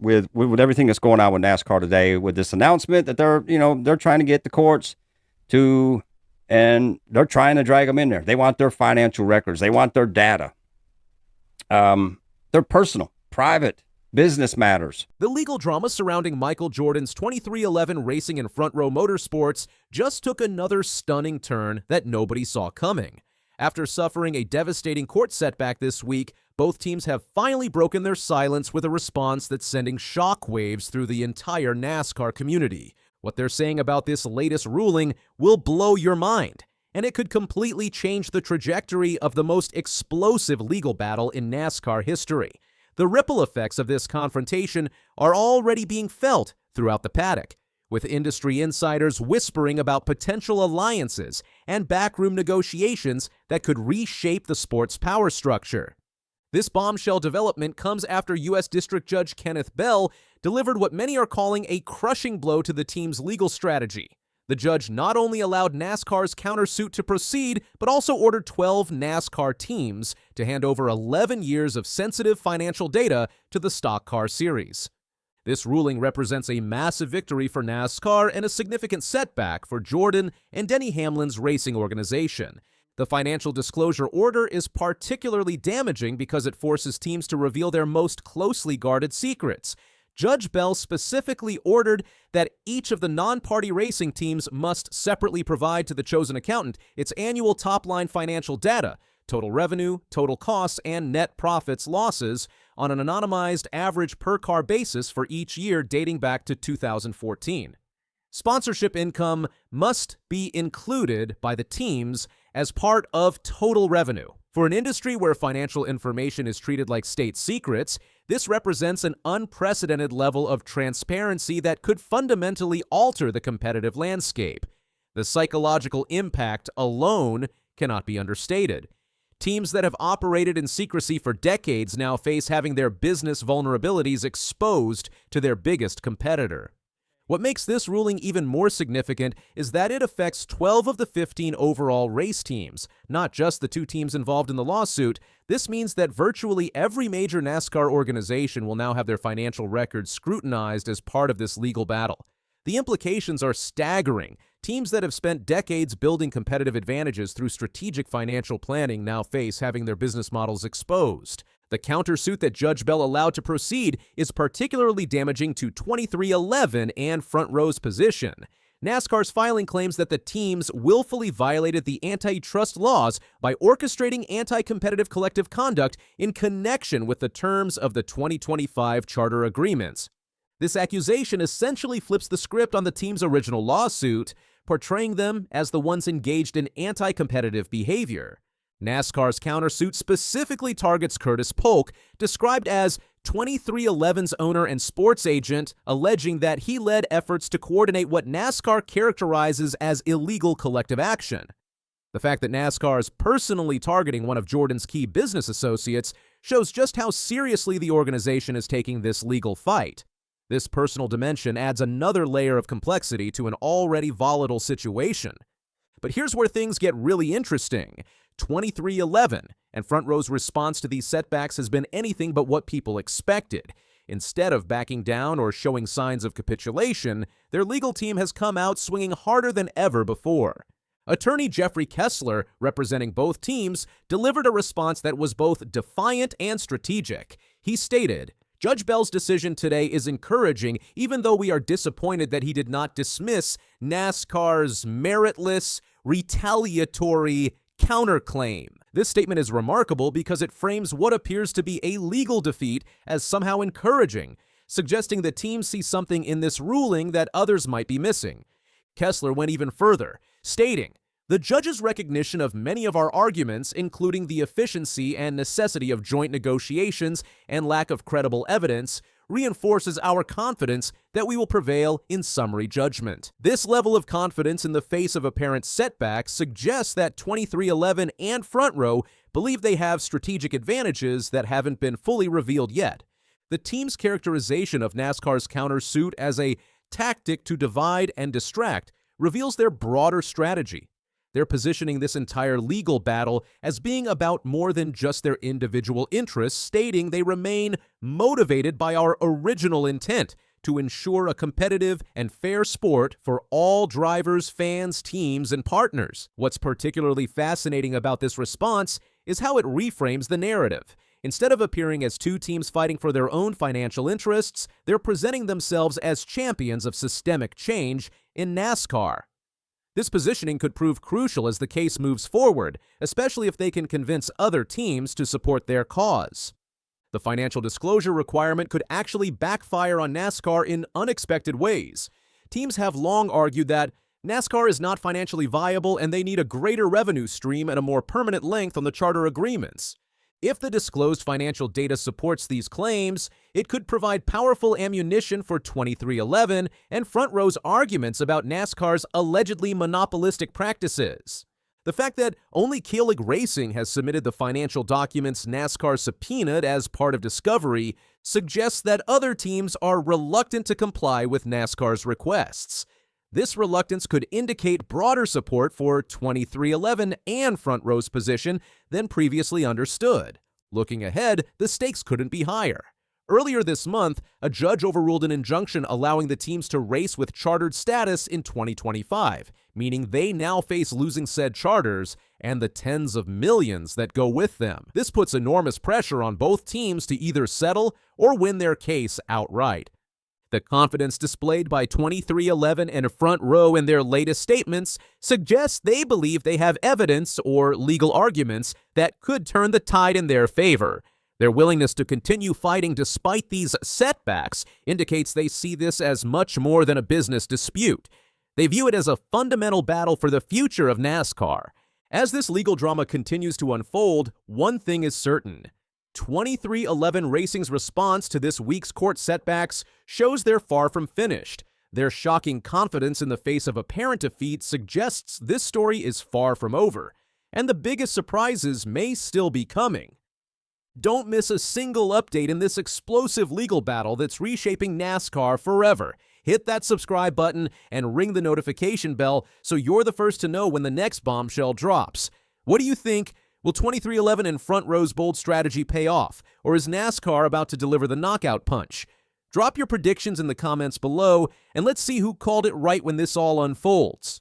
with everything that's going on with NASCAR today, with this announcement that they're trying to get the courts to, and they're trying to drag them in there. They want their financial records. They want their data. They're personal, private, business matters. The legal drama surrounding Michael Jordan's 2311 racing in Front Row Motorsports just took another stunning turn that nobody saw coming. After suffering a devastating court setback this week, both teams have finally broken their silence with a response that's sending shockwaves through the entire NASCAR community. What they're saying about this latest ruling will blow your mind, and it could completely change the trajectory of the most explosive legal battle in NASCAR history. The ripple effects of this confrontation are already being felt throughout the paddock, with industry insiders whispering about potential alliances and backroom negotiations that could reshape the sport's power structure. This bombshell development comes after U.S. District Judge Kenneth Bell delivered what many are calling a crushing blow to the team's legal strategy. The judge not only allowed NASCAR's countersuit to proceed, but also ordered 12 NASCAR teams to hand over 11 years of sensitive financial data to the stock car series. This ruling represents a massive victory for NASCAR and a significant setback for Jordan and Denny Hamlin's racing organization. The financial disclosure order is particularly damaging because it forces teams to reveal their most closely guarded secrets. Judge Bell specifically ordered that each of the non-party racing teams must separately provide to the chosen accountant its annual top-line financial data, total revenue, total costs, and net profits losses on an anonymized average per-car basis for each year dating back to 2014. Sponsorship income must be included by the teams as part of total revenue. For an industry where financial information is treated like state secrets, this represents an unprecedented level of transparency that could fundamentally alter the competitive landscape. The psychological impact alone cannot be understated. Teams that have operated in secrecy for decades now face having their business vulnerabilities exposed to their biggest competitor. What makes this ruling even more significant is that it affects 12 of the 15 overall race teams, not just the 2 teams involved in the lawsuit. This means that virtually every major NASCAR organization will now have their financial records scrutinized as part of this legal battle. The implications are staggering. Teams that have spent decades building competitive advantages through strategic financial planning now face having their business models exposed. The countersuit that Judge Bell allowed to proceed is particularly damaging to 2311 and Front Row's position. NASCAR's filing claims that the teams willfully violated the antitrust laws by orchestrating anti-competitive collective conduct in connection with the terms of the 2025 charter agreements. This accusation essentially flips the script on the team's original lawsuit, portraying them as the ones engaged in anti-competitive behavior. NASCAR's countersuit specifically targets Curtis Polk, described as 2311's owner and sports agent, alleging that he led efforts to coordinate what NASCAR characterizes as illegal collective action. The fact that NASCAR is personally targeting one of Jordan's key business associates shows just how seriously the organization is taking this legal fight. This personal dimension adds another layer of complexity to an already volatile situation. But here's where things get really interesting. 2311 and Front Row's response to these setbacks has been anything but what people expected. Instead of backing down or showing signs of capitulation, their legal team has come out swinging harder than ever before. Attorney Jeffrey Kessler, representing both teams, delivered a response that was both defiant and strategic. He stated, "Judge Bell's decision today is encouraging, even though we are disappointed that he did not dismiss NASCAR's meritless, retaliatory counterclaim. This statement is remarkable because it frames what appears to be a legal defeat as somehow encouraging, suggesting that teams see something in this ruling that others might be missing." Kessler went even further, stating, "The judge's recognition of many of our arguments, including the efficiency and necessity of joint negotiations and lack of credible evidence, reinforces our confidence that we will prevail in summary judgment." This level of confidence in the face of apparent setbacks suggests that 2311 and Front Row believe they have strategic advantages that haven't been fully revealed yet. The team's characterization of NASCAR's countersuit as a tactic to divide and distract reveals their broader strategy. They're positioning this entire legal battle as being about more than just their individual interests, stating they remain motivated by our original intent to ensure a competitive and fair sport for all drivers, fans, teams, and partners. What's particularly fascinating about this response is how it reframes the narrative. Instead of appearing as two teams fighting for their own financial interests, they're presenting themselves as champions of systemic change in NASCAR. This positioning could prove crucial as the case moves forward, especially if they can convince other teams to support their cause. The financial disclosure requirement could actually backfire on NASCAR in unexpected ways. Teams have long argued that NASCAR is not financially viable and they need a greater revenue stream and a more permanent length on the charter agreements. If the disclosed financial data supports these claims, it could provide powerful ammunition for 2311 and Front Row's arguments about NASCAR's allegedly monopolistic practices. The fact that only Kehlig Racing has submitted the financial documents NASCAR subpoenaed as part of discovery suggests that other teams are reluctant to comply with NASCAR's requests. This reluctance could indicate broader support for 2311 and Front Row's position than previously understood. Looking ahead, the stakes couldn't be higher. Earlier this month, a judge overruled an injunction allowing the teams to race with chartered status in 2025, meaning they now face losing said charters and the tens of millions that go with them. This puts enormous pressure on both teams to either settle or win their case outright. The confidence displayed by 2311 and Front Row in their latest statements suggests they believe they have evidence or legal arguments that could turn the tide in their favor. Their willingness to continue fighting despite these setbacks indicates they see this as much more than a business dispute. They view it as a fundamental battle for the future of NASCAR. As this legal drama continues to unfold, one thing is certain. 2311 Racing's response to this week's court setbacks shows they're far from finished. Their shocking confidence in the face of apparent defeat suggests this story is far from over, and the biggest surprises may still be coming. Don't miss a single update in this explosive legal battle that's reshaping NASCAR forever. Hit that subscribe button and ring the notification bell so you're the first to know when the next bombshell drops. What do you think? Will 2311 and Front Row's bold strategy pay off, or is NASCAR about to deliver the knockout punch? Drop your predictions in the comments below, and let's see who called it right when this all unfolds.